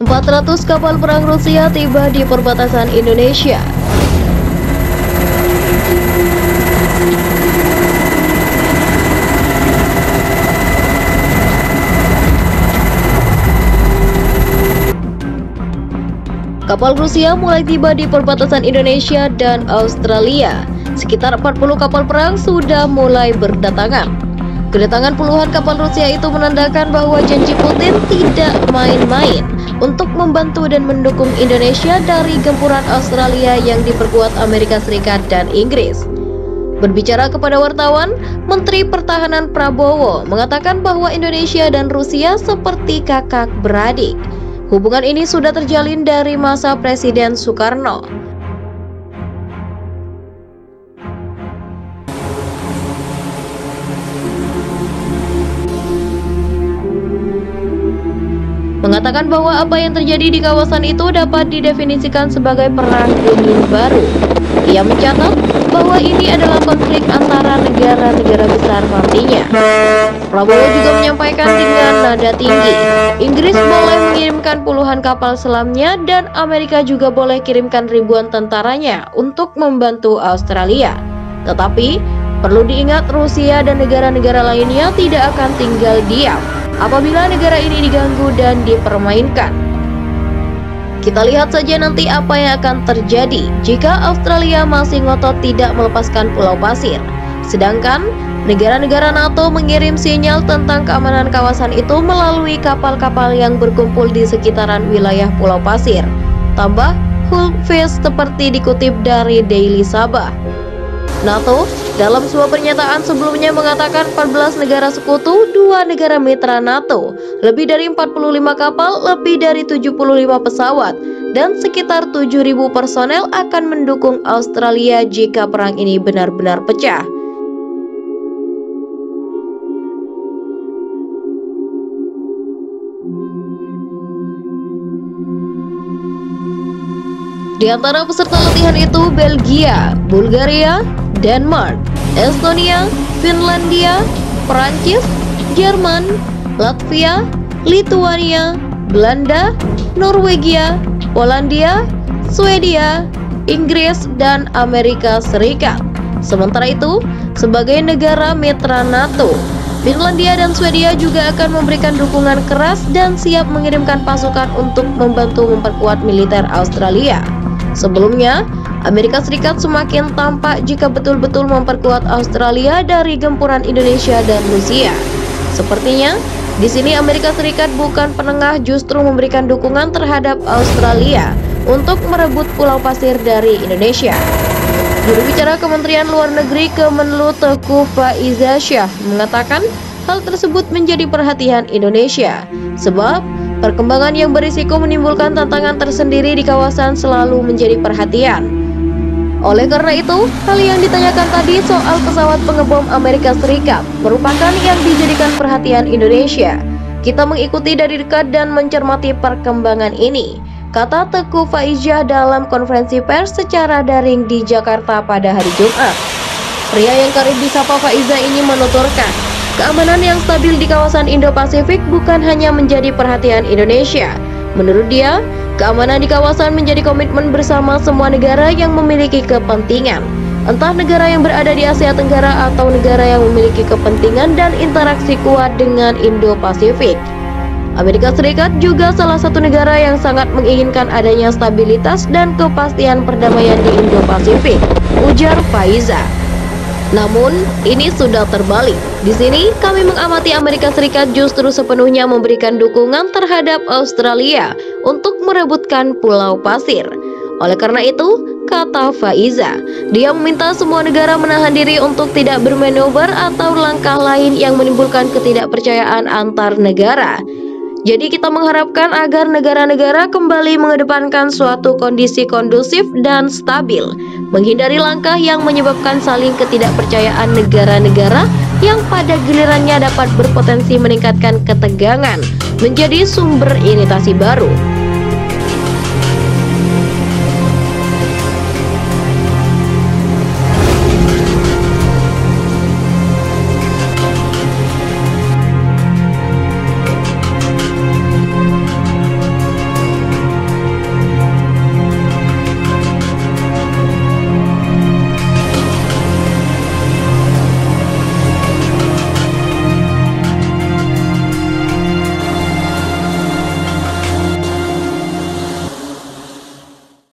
400 kapal perang Rusia tiba di perbatasan Indonesia. Kapal Rusia mulai tiba di perbatasan Indonesia dan Australia. Sekitar 40 kapal perang sudah mulai berdatangan. Kedatangan puluhan kapal Rusia itu menandakan bahwa janji Putin tidak main-main untuk membantu dan mendukung Indonesia dari gempuran Australia yang diperkuat Amerika Serikat dan Inggris. Berbicara kepada wartawan, Menteri Pertahanan Prabowo mengatakan bahwa Indonesia dan Rusia seperti kakak beradik. Hubungan ini sudah terjalin dari masa Presiden Soekarno. Mengatakan bahwa apa yang terjadi di kawasan itu dapat didefinisikan sebagai perang dingin baru. Ia mencatat bahwa ini adalah konflik antara negara-negara besar nantinya. Prabowo juga menyampaikan dengan nada tinggi, Inggris boleh mengirimkan puluhan kapal selamnya dan Amerika juga boleh kirimkan ribuan tentaranya untuk membantu Australia. Tetapi perlu diingat, Rusia dan negara-negara lainnya tidak akan tinggal diam apabila negara ini diganggu dan dipermainkan. Kita lihat saja nanti apa yang akan terjadi jika Australia masih ngotot tidak melepaskan Pulau Pasir. Sedangkan negara-negara NATO mengirim sinyal tentang keamanan kawasan itu melalui kapal-kapal yang berkumpul di sekitaran wilayah Pulau Pasir. Tambah Hulk Face seperti dikutip dari Daily Sabah. NATO dalam sebuah pernyataan sebelumnya mengatakan 14 negara sekutu, 2 negara mitra NATO, lebih dari 45 kapal, lebih dari 75 pesawat, dan sekitar 7.000 personel akan mendukung Australia jika perang ini benar-benar pecah. Di antara peserta latihan itu Belgia, Bulgaria, Denmark, Estonia, Finlandia, Perancis, Jerman, Latvia, Lituania, Belanda, Norwegia, Polandia, Swedia, Inggris, dan Amerika Serikat. Sementara itu, sebagai negara mitra NATO, Finlandia dan Swedia juga akan memberikan dukungan keras dan siap mengirimkan pasukan untuk membantu memperkuat militer Australia. Sebelumnya, Amerika Serikat semakin tampak jika betul-betul memperkuat Australia dari gempuran Indonesia dan Rusia. Sepertinya, di sini Amerika Serikat bukan penengah, justru memberikan dukungan terhadap Australia untuk merebut Pulau Pasir dari Indonesia. Juru bicara Kementerian Luar Negeri Kemenlu Teuku Faizasyah mengatakan hal tersebut menjadi perhatian Indonesia, sebab perkembangan yang berisiko menimbulkan tantangan tersendiri di kawasan selalu menjadi perhatian. Oleh karena itu, hal yang ditanyakan tadi soal pesawat pengebom Amerika Serikat merupakan yang dijadikan perhatian Indonesia. Kita mengikuti dari dekat dan mencermati perkembangan ini, kata Teuku Faizasyah dalam konferensi pers secara daring di Jakarta pada hari Jumat. Pria yang kerap disapa Faiza ini menuturkan, keamanan yang stabil di kawasan Indo-Pasifik bukan hanya menjadi perhatian Indonesia. Menurut dia, keamanan di kawasan menjadi komitmen bersama semua negara yang memiliki kepentingan, entah negara yang berada di Asia Tenggara atau negara yang memiliki kepentingan dan interaksi kuat dengan Indo-Pasifik. Amerika Serikat juga salah satu negara yang sangat menginginkan adanya stabilitas dan kepastian perdamaian di Indo-Pasifik, ujar Faiza. Namun, ini sudah terbalik. Di sini, kami mengamati Amerika Serikat justru sepenuhnya memberikan dukungan terhadap Australia untuk merebutkan Pulau Pasir. Oleh karena itu, kata Faiza, dia meminta semua negara menahan diri untuk tidak bermanuver atau langkah lain yang menimbulkan ketidakpercayaan antar negara. Jadi kita mengharapkan agar negara-negara kembali mengedepankan suatu kondisi kondusif dan stabil, menghindari langkah yang menyebabkan saling ketidakpercayaan negara-negara yang pada gilirannya dapat berpotensi meningkatkan ketegangan, menjadi sumber iritasi baru.